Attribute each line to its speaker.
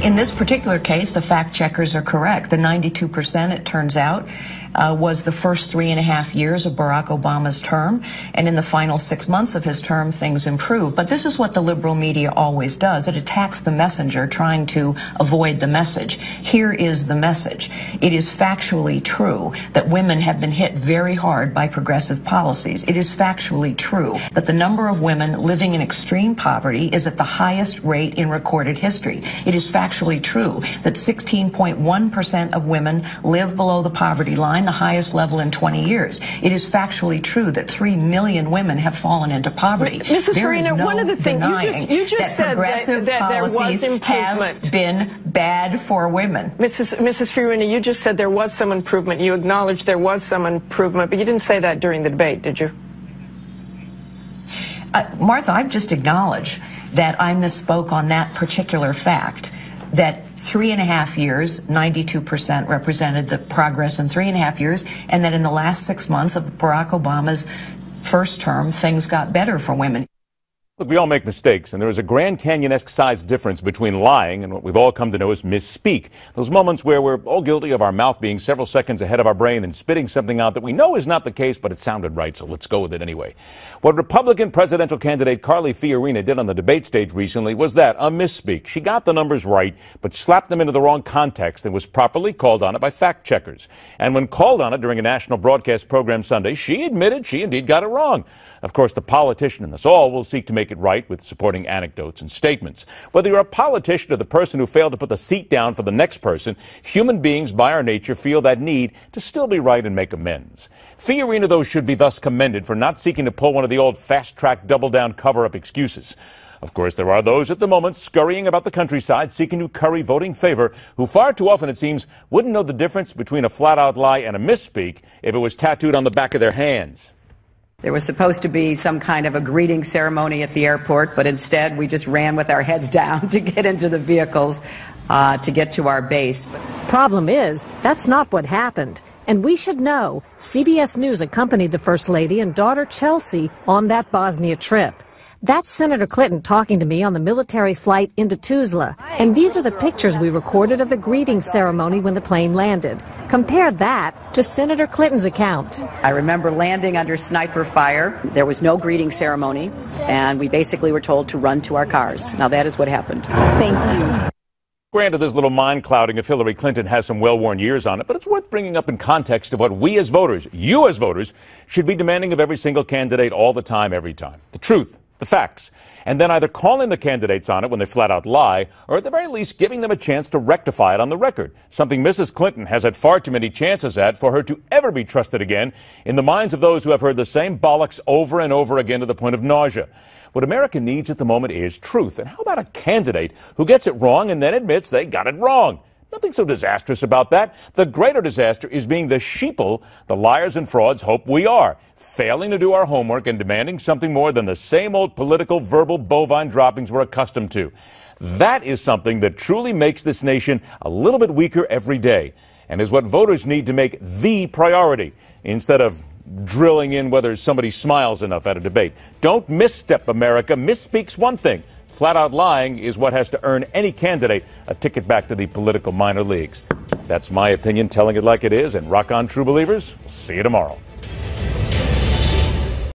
Speaker 1: In this particular case, the fact checkers are correct. The 92%, it turns out, was the first 3.5 years of Barack Obama's term, and in the final 6 months of his term, things improved. But this is what the liberal media always does. It attacks the messenger, trying to avoid the message. Here is the message. It is factually true that women have been hit very hard by progressive policies. It is factually true that the number of women living in extreme poverty is at the highest rate in recorded history. It is factually true that 16.1% of women live below the poverty line, the highest level in 20 years. It is factually true that 3 million women have fallen into poverty.
Speaker 2: Mrs. Fiorina, no one of the things you just said that there was improvement.
Speaker 1: Have been bad for women.
Speaker 2: Mrs. Fiorina, you just said there was some improvement. You acknowledged there was some improvement, but you didn't say that during the debate, did you?
Speaker 1: Martha, I've just acknowledged that I misspoke on that particular fact. That 3.5 years, 92% represented the progress in 3.5 years, and that in the last 6 months of Barack Obama's first term, things got better for women.
Speaker 3: Look, we all make mistakes, and there is a Grand Canyon-esque size difference between lying and what we've all come to know as misspeak. Those moments where we're all guilty of our mouth being several seconds ahead of our brain and spitting something out that we know is not the case, but it sounded right, so let's go with it anyway. What Republican presidential candidate Carly Fiorina did on the debate stage recently was that, a misspeak. She got the numbers right, but slapped them into the wrong context and was properly called on it by fact checkers. And when called on it during a national broadcast program Sunday, she admitted she indeed got it wrong. Of course, the politician in us all will seek to make it right with supporting anecdotes and statements. Whether you're a politician or the person who failed to put the seat down for the next person, human beings by our nature feel that need to still be right and make amends. Fiorina, though, should be thus commended for not seeking to pull one of the old fast-track, double-down, cover-up excuses. Of course, there are those at the moment scurrying about the countryside seeking to curry voting favor who far too often, it seems, wouldn't know the difference between a flat-out lie and a misspeak if it was tattooed on the back of their hands.
Speaker 4: There was supposed to be some kind of a greeting ceremony at the airport, but instead we just ran with our heads down to get into the vehicles to get to our base.
Speaker 5: Problem is, that's not what happened. And we should know, CBS News accompanied the First Lady and daughter Chelsea on that Bosnia trip. That's Senator Clinton talking to me on the military flight into Tuzla. And these are the pictures we recorded of the greeting ceremony when the plane landed. Compare that to Senator Clinton's account.
Speaker 4: I remember landing under sniper fire. There was no greeting ceremony, and we basically were told to run to our cars. Now that is what happened.
Speaker 5: Thank you.
Speaker 3: Granted, this little mind clouding of Hillary Clinton has some well-worn years on it, but it's worth bringing up in context of what we as voters, you as voters, should be demanding of every single candidate all the time, every time. The truth. The facts, and then either calling the candidates on it when they flat out lie, or at the very least giving them a chance to rectify it on the record, something Mrs. Clinton has had far too many chances at for her to ever be trusted again in the minds of those who have heard the same bollocks over and over again to the point of nausea. What America needs at the moment is truth, and how about a candidate who gets it wrong and then admits they got it wrong? Nothing so disastrous about that. The greater disaster is being the sheeple the liars and frauds hope we are, failing to do our homework and demanding something more than the same old political, verbal, bovine droppings we're accustomed to. That is something that truly makes this nation a little bit weaker every day, and is what voters need to make the priority, instead of drilling in whether somebody smiles enough at a debate. Don't misstep, America. Misspeak's one thing. Flat-out lying is what has to earn any candidate a ticket back to the political minor leagues. That's my opinion, telling it like it is, and rock on, true believers. We'll see you tomorrow.